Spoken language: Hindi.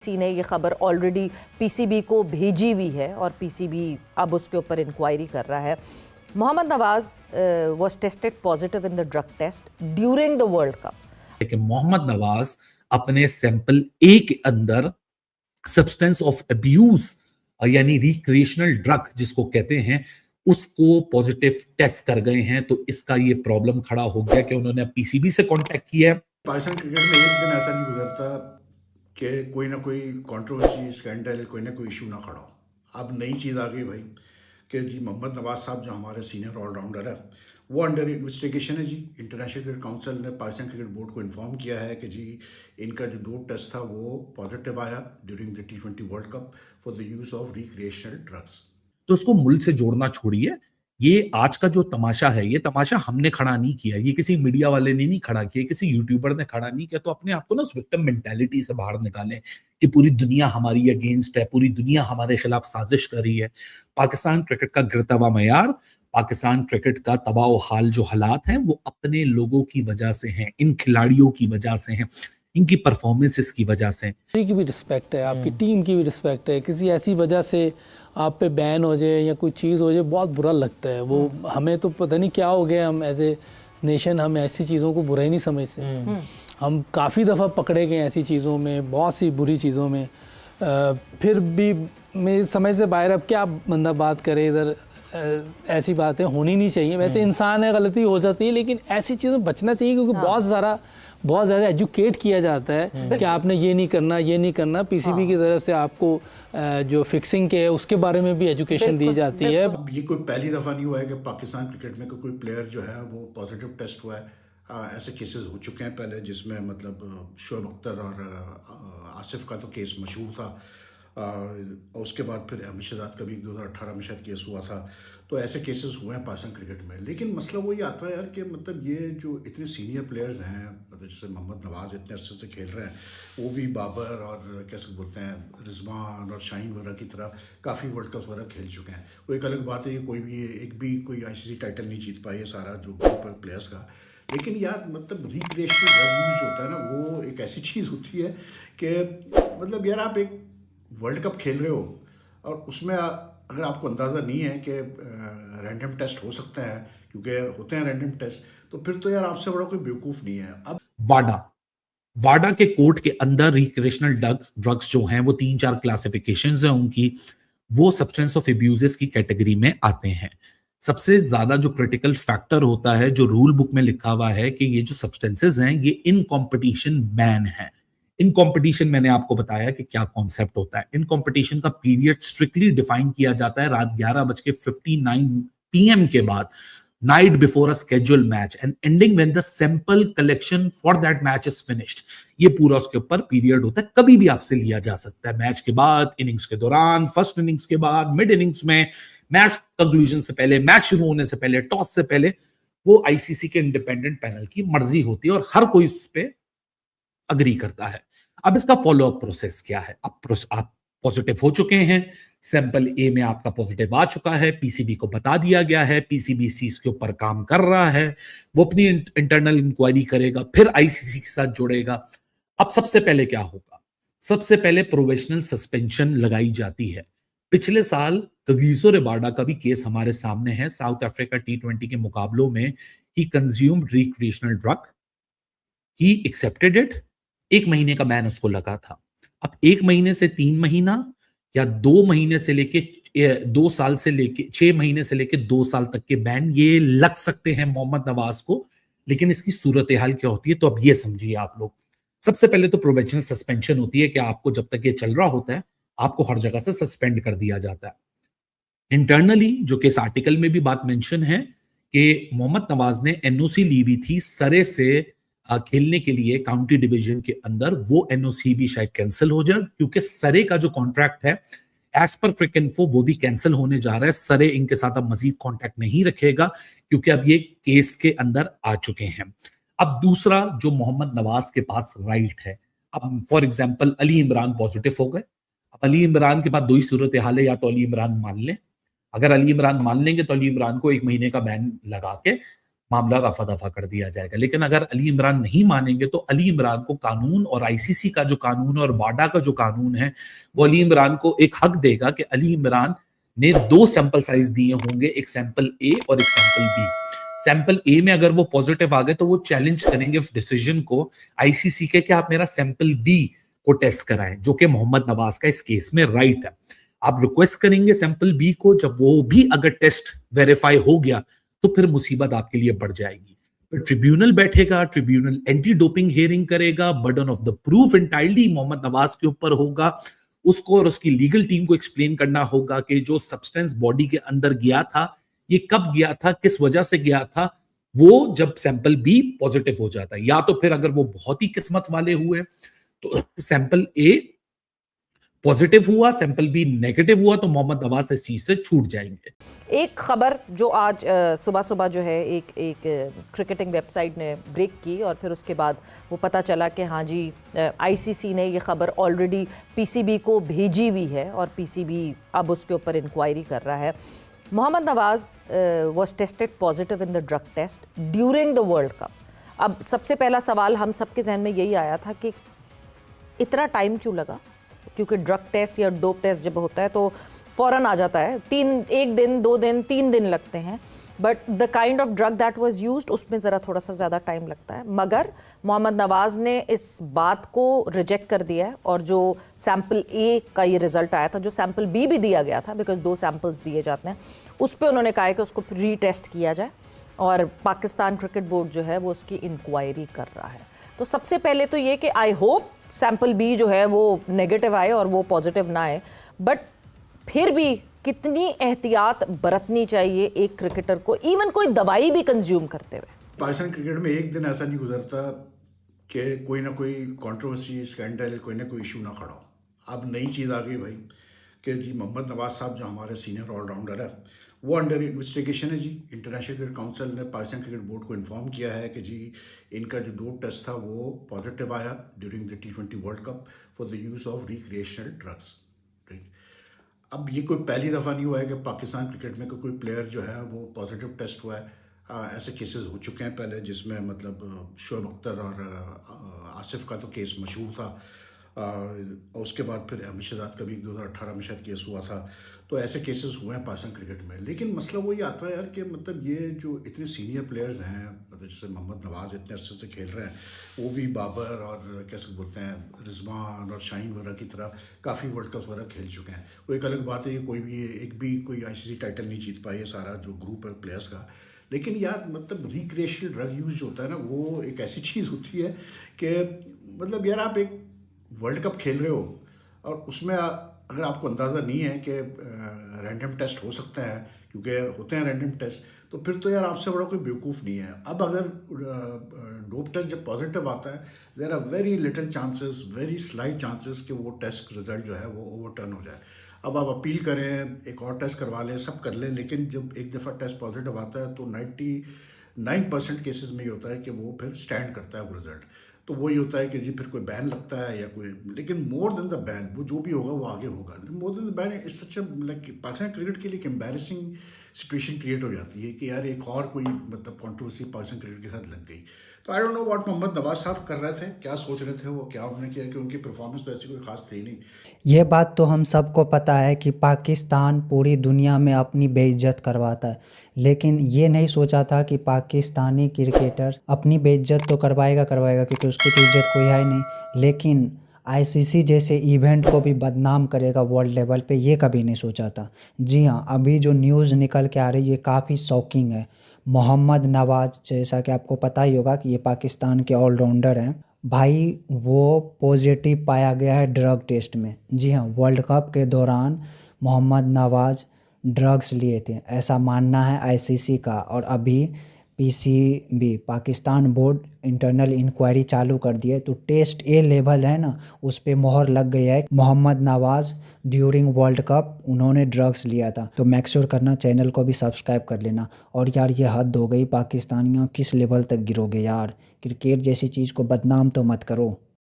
सी ने ये खबर ऑलरेडी पीसीबी को भेजी हुई है और पीसीबी अब उसके ऊपर इंक्वायरी कर रहा है। Mohammad Nawaz was tested positive in the drug test during the World Cup. लेकिन मोहम्मद नवाज अपने सैंपल ए के अंदर सब्सटेंस ऑफ अब्यूज यानी रिक्रिएशनल ड्रग जिसको कहते हैं उसको पॉजिटिव टेस्ट कर गए हैं। तो इसका ये प्रॉब्लम खड़ा हो गया कि उन्होंने पीसीबी से कांटेक्ट किया है। पाकिस्तान क्रिकेट में एक दिन ऐसा नहीं गुजरता कि कोई ना कोई कंट्रोवर्सी स्कैंडल कोई ना कोई इशू ना खड़ा हो। अब नई चीज़ आ गई भाई कि जी मोहम्मद नवाज साहब जो हमारे सीनियर ऑलराउंडर है वो अंडर इन्वेस्टिगेशन है जी। इंटरनेशनल क्रिकेट काउंसिल ने पाकिस्तान क्रिकेट बोर्ड को इन्फॉर्म किया है कि जी इनका जो डोप टेस्ट था वो पॉजिटिव आया during the T20 world cup for the use of recreational drugs. तो उसको मुल्क से जोड़ना छोड़िए। ये आज का जो तमाशा है ये तमाशा हमने खड़ा नहीं किया, ये किसी मीडिया वाले ने नहीं खड़ा किया, किसी यूट्यूबर ने खड़ा नहीं किया। तो अपने आप को ना उस विक्टिम मेंटालिटी से बाहर निकालें कि पूरी दुनिया हमारी अगेंस्ट है, पूरी दुनिया हमारे खिलाफ साजिश कर रही है। पाकिस्तान क्रिकेट का गिरता हुआ मयार, पाकिस्तान क्रिकेट का तबाह हाल जो हालात हैं वो अपने लोगों की वजह से हैं, इन खिलाड़ियों की वजह से हैं, इनकी परफॉर्मेंसेस की वजह से। की भी रिस्पेक्ट है, आपकी टीम की भी रिस्पेक्ट है। किसी ऐसी वजह से आप पे बैन हो जाए या कोई चीज़ हो जाए बहुत बुरा लगता है। वो हमें तो पता नहीं क्या हो गया, हम एज ए नेशन हम ऐसी चीज़ों को बुरा ही नहीं समझते। हम काफ़ी दफ़ा पकड़े गए ऐसी चीज़ों में, बहुत सी बुरी चीज़ों में। फिर भी मेरी समझ से बाहर अब क्या बंदा बात करे इधर। ऐसी बातें होनी नहीं चाहिए। वैसे इंसान है, गलती हो जाती है, लेकिन ऐसी चीज़ों बचना चाहिए क्योंकि बहुत ज़्यादा एजुकेट किया जाता है कि आपने ये नहीं करना, ये नहीं करना। पीसीबी की तरफ से आपको जो फिक्सिंग के है उसके बारे में भी एजुकेशन दी जाती है। अब ये कोई पहली दफ़ा नहीं हुआ है कि पाकिस्तान क्रिकेट में कोई प्लेयर जो है वो पॉजिटिव टेस्ट हुआ है। ऐसे केसेस हो चुके हैं पहले जिसमें मतलब शोएब अख्तर और आसिफ का तो केस मशहूर था। और उसके बाद फिर अहमद शहजाद का भी 2018 में शायद केस हुआ था। तो ऐसे केसेस हुए हैं पाकिस्तान क्रिकेट में। लेकिन मसला वो ये आता है यार कि मतलब ये जो इतने सीनियर प्लेयर्स हैं, मतलब जैसे मोहम्मद नवाज इतने अरसे से खेल रहे हैं, वो भी बाबर और कैसे बोलते हैं रिजवान और शाहीन वगैरह की तरह काफ़ी वर्ल्ड कप वगैरह खेल चुके हैं। वो एक अलग बात है कि एक भी कोई ICC टाइटल नहीं जीत पाई है सारा जो ग्रुप प्लेयर्स का। लेकिन यार मतलब रिक्रिएशनल ड्रग यूज जो होता है ना वो एक ऐसी चीज़ होती है कि मतलब यार आप एक वर्ल्ड कप खेल रहे हो और उसमें अगर आपको अंदाज़ा नहीं है कि रैंडम टेस्ट हो सकते हैं, क्योंकि होते हैं रैंडम टेस्ट, तो फिर तो यार आपसे बड़ा कोई बेवकूफ़ नहीं है। अब वाडा के कोर्ट के अंदर रिक्रिएशनल ड्रग्स जो हैं वो 3-4 क्लासिफिकेशंस हैं उनकी, वो सब्सटेंस ऑफ अब्यूजेस की कैटेगरी में आते हैं। सबसे ज्यादा जो क्रिटिकल फैक्टर होता है, जो रूल बुक में लिखा हुआ है कि ये जो सब्सटेंसेस हैं ये इन कॉम्पिटिशन बैन है। इन कॉम्पिटिशन मैंने आपको बताया कि क्या कॉन्सेप्ट होता है। इन कॉम्पिटिशन का पीरियड स्ट्रिक्टली डिफाइन किया जाता है रात 11:59 PM के बाद, night before a scheduled match and ending when the sample collection for that match is finished। ये पूरा उसके ऊपर पीरियड होता है, कभी भी आपसे लिया जा सकता है। मैच के बाद, इनिंग्स के दौरान, फर्स्ट इनिंग्स के बाद, मिड इनिंग्स में, मैच कंक्लूजन से पहले, मैच शुरू होने से पहले, टॉस से पहले, वो ICC के इंडिपेंडेंट पैनल की मर्जी होती है और हर कोई उस पर अग्री करता है। अब इसका फॉलो अप प्रोसेस क्या है? आप पॉजिटिव हो चुके हैं, सैंपल ए में आपका पॉजिटिव आ चुका है, पीसीबी को बता दिया गया है, पीसीबी इसके ऊपर काम कर रहा है, वो अपनी इंटरनल इंक्वायरी करेगा, फिर ICC के साथ जुड़ेगा। अब सबसे पहले क्या होगा? सबसे पहले प्रोविजनल सस्पेंशन लगाई जाती है। पिछले साल कगिसो रबाडा का भी केस हमारे सामने है। साउथ अफ्रीका T20 के मुकाबलों में he consumed recreational drug, he accepted it, 1 महीने का बैन उसको लगा था। अब 1 महीने से 3 महीना या 2 महीने से लेके 2 साल से लेके 6 महीने से लेके 2 साल तक के बैन ये लग सकते हैं मोहम्मद नवाज को। लेकिन इसकी सूरत हाल क्या होती है तो अब ये समझिए आप लोग। सबसे पहले तो प्रोविजनल सस्पेंशन होती है कि आपको जब तक ये चल रहा होता है आपको हर जगह से सस्पेंड कर दिया जाता है। इंटरनली जो केस आर्टिकल में भी बात मेंशन है कि मोहम्मद नवाज ने NOC ली हुई थी सरे से खेलने के लिए काउंटी डिवीजन के अंदर, वो NOC भी शायद कैंसिल हो जाए क्योंकि सरे का जो कॉन्ट्रैक्ट है एज पर क्रिकइंफो वो भी कैंसिल होने जा रहा है। सरे इनके साथ अब मजीद कॉन्टैक्ट नहीं रखेगा क्योंकि अब ये केस के अंदर आ चुके हैं। अब दूसरा जो मोहम्मद नवाज के पास राइट है, अब for example Ali Imran positive हो गए। अब अली इमरान के बाद 2 ही सूरत हाल है, या तो अली इमरान मान लें, अगर अली इमरान मान लेंगे तो अली इमरान को 1 महीने का बैन लगा के मामला रफा दफा कर दिया जाएगा। लेकिन अगर अली इमरान नहीं मानेंगे तो अली इमरान को कानून और आईसीसी का जो कानून है और वाडा का जो कानून है वो अली इमरान को एक हक देगा कि अली इमरान ने 2 सैंपल साइज दिए होंगे, एक सैंपल ए और एक सैंपल बी। सैंपल ए में अगर वो पॉजिटिव आ गए तो वो चैलेंज करेंगे उस डिसीजन को आईसीसी के कि आप मेरा सैंपल बी को टेस्ट कराएं, जो कि मोहम्मद नवाज का इस केस में राइट है। आप रिक्वेस्ट करेंगे सैंपल बी को, जब वो भी अगर टेस्ट वेरीफाई हो गया तो फिर मुसीबत आपके लिए बढ़ जाएगी। फिर ट्रिब्यूनल बैठेगा, ट्रिब्यूनल एंटी डोपिंग हियरिंग करेगा, burden of the proof entirely Mohammad Nawaz के ऊपर होगा। उसको और उसकी लीगल टीम को एक्सप्लेन करना होगा कि जो सब्सटेंस बॉडी के अंदर गया था ये कब गया था, किस वजह से गया था, वो जब सैंपल बी पॉजिटिव हो जाता है। या तो फिर अगर वो बहुत ही किस्मत वाले हुए तो सैंपल ए पॉजिटिव हुआ, सैंपल बी नेगेटिव हुआ तो मोहम्मद नवाज इस चीज से छूट जाएंगे। एक खबर जो आज सुबह सुबह जो है एक क्रिकेटिंग वेबसाइट ने ब्रेक की और फिर उसके बाद वो पता चला कि हाँ जी आईसीसी ने ये खबर ऑलरेडी पीसीबी को भेजी हुई है और पीसीबी अब उसके ऊपर इंक्वायरी कर रहा है। Mohammad Nawaz was tested positive in the drug test during the World Cup. अब सबसे पहला सवाल हम सबके जहन में यही आया था कि इतना टाइम क्यों लगा, क्योंकि ड्रग टेस्ट या डोप टेस्ट जब होता है तो फ़ौरन आ जाता है, 1 दिन 2 दिन 3 दिन लगते हैं, but the kind of drug that was used उसमें ज़रा थोड़ा सा ज़्यादा टाइम लगता है। मगर मोहम्मद नवाज ने इस बात को रिजेक्ट कर दिया है और जो सैंपल ए का ये रिज़ल्ट आया था, जो सैंपल बी भी दिया गया था बिकॉज 2 सैंपल्स दिए जाते हैं, उस पर उन्होंने कहा है कि उसको रीटेस्ट किया जाए और पाकिस्तान क्रिकेट बोर्ड जो है वो उसकी इंक्वायरी कर रहा है। तो सबसे पहले तो ये कि आई होप सैंपल बी जो है वो नेगेटिव आए और वो पॉजिटिव ना आए, बट फिर भी कितनी एहतियात बरतनी चाहिए एक क्रिकेटर को, इवन कोई दवाई भी कंज्यूम करते हुए। पाकिस्तान क्रिकेट में एक दिन ऐसा नहीं गुजरता कि कोई ना कोई कंट्रोवर्सी, स्कैंडल, कोई ना कोई इशू ना खड़ा हो। अब नई चीज़ आ गई भाई कि जी मोहम्मद नवाज साहब जो हमारे सीनियर ऑलराउंडर है वो अंडर इन्वेस्टिगेशन है जी। इंटरनेशनल क्रिकेट काउंसिल ने पाकिस्तान क्रिकेट बोर्ड को इन्फॉर्म किया है कि जी इनका जो डोप टेस्ट था वो पॉजिटिव आया during the T20 world cup for the use of recreational drugs. ठीक, अब ये कोई पहली दफ़ा नहीं हुआ है कि पाकिस्तान क्रिकेट में कोई प्लेयर जो है वो पॉजिटिव टेस्ट हुआ है। ऐसे केसेस हो चुके हैं पहले, जिसमें मतलब शोएब अख्तर और आसिफ का तो केस मशहूर था। और उसके बाद फिर अहमद शहजाद का भी 2018 में शायद केस हुआ था। तो ऐसे केसेस हुए हैं पाकिस्तान क्रिकेट में। लेकिन मसला वो ये आता है यार कि मतलब ये जो इतने सीनियर प्लेयर्स हैं, मतलब जैसे मोहम्मद नवाज इतने अरसे से खेल रहे हैं, वो भी बाबर और कैसे बोलते हैं रिजवान और शाहीन वगैरह की तरह काफ़ी वर्ल्ड कप वगैरह खेल चुके हैं। वो एक अलग बात है कि एक भी कोई आईसीसी टाइटल नहीं जीत पाई है सारा जो ग्रुप है प्लेयर्स का। लेकिन यार मतलब रिक्रिएशनल ड्रग यूज़ जो होता है ना, वो एक ऐसी चीज़ होती है कि मतलब यार आप एक वर्ल्ड कप खेल रहे हो और उसमें अगर आपको अंदाज़ा नहीं है कि रैंडम टेस्ट हो सकते हैं, क्योंकि होते हैं रैंडम टेस्ट, तो फिर तो यार आपसे बड़ा कोई बेवकूफ़ नहीं है। अब अगर डोप टेस्ट जब पॉजिटिव आता है, there are very little chances, very slight chances कि वो टेस्ट रिजल्ट जो है वो ओवरटर्न हो जाए। अब आप अपील करें, एक और टेस्ट करवा लें, सब कर लें, लेकिन जब एक दफ़ा टेस्ट पॉजिटिव आता है तो 99% केसेस में ये होता है कि वो फिर स्टैंड करता है वो रिजल्ट। तो वही होता है कि जी फिर कोई बैन लगता है या कोई, लेकिन मोर देन द बैन वो जो भी होगा वो आगे होगा। More than the ban it's such like Pakistan cricket के लिए एक एम्बैरेसिंग सिचुएशन क्रिएट हो जाती है कि यार एक और कोई मतलब कंट्रोवर्सी पाकिस्तान क्रिकेट के साथ लग गई। तो I don't know what Mohammad Nawaz साहब कर रहे थे, क्या सोच रहे थे वो, क्या उन्होंने किया, कि उनकी परफॉर्मेंस तो ऐसी कोई खास थी नहीं। ये बात तो हम सबको पता है कि पाकिस्तान पूरी दुनिया में अपनी बेइज्जत करवाता है, लेकिन ये नहीं सोचा था कि पाकिस्तानी क्रिकेटर अपनी बेइज्जत तो करवाएगा क्योंकि उसकी तो इज्जत कोई है नहीं, लेकिन आईसीसी जैसे इवेंट को भी बदनाम करेगा वर्ल्ड लेवल पे, ये कभी नहीं सोचा था। जी हाँ, अभी जो न्यूज़ निकल के आ रही है ये काफ़ी शॉकिंग है। मोहम्मद नवाज, जैसा कि आपको पता ही होगा कि ये पाकिस्तान के ऑलराउंडर हैं भाई, वो पॉजिटिव पाया गया है ड्रग टेस्ट में। जी हाँ, वर्ल्ड कप के दौरान मोहम्मद नवाज ड्रग्स लिए थे, ऐसा मानना है आईसीसी का। और अभी PCB Pakistan board internal inquiry चालू कर दी है, तो टेस्ट ए लेवल है ना, उस पे मोहर लग गई है। Mohammad Nawaz during World Cup उन्होंने ड्रग्स लिया था। तो मेक श्योर करना चैनल को भी सब्सक्राइब कर लेना। और यार ये हद हो गई, पाकिस्तानियों किस लेवल तक गिरोगे यार, क्रिकेट जैसी चीज़ को बदनाम तो मत करो।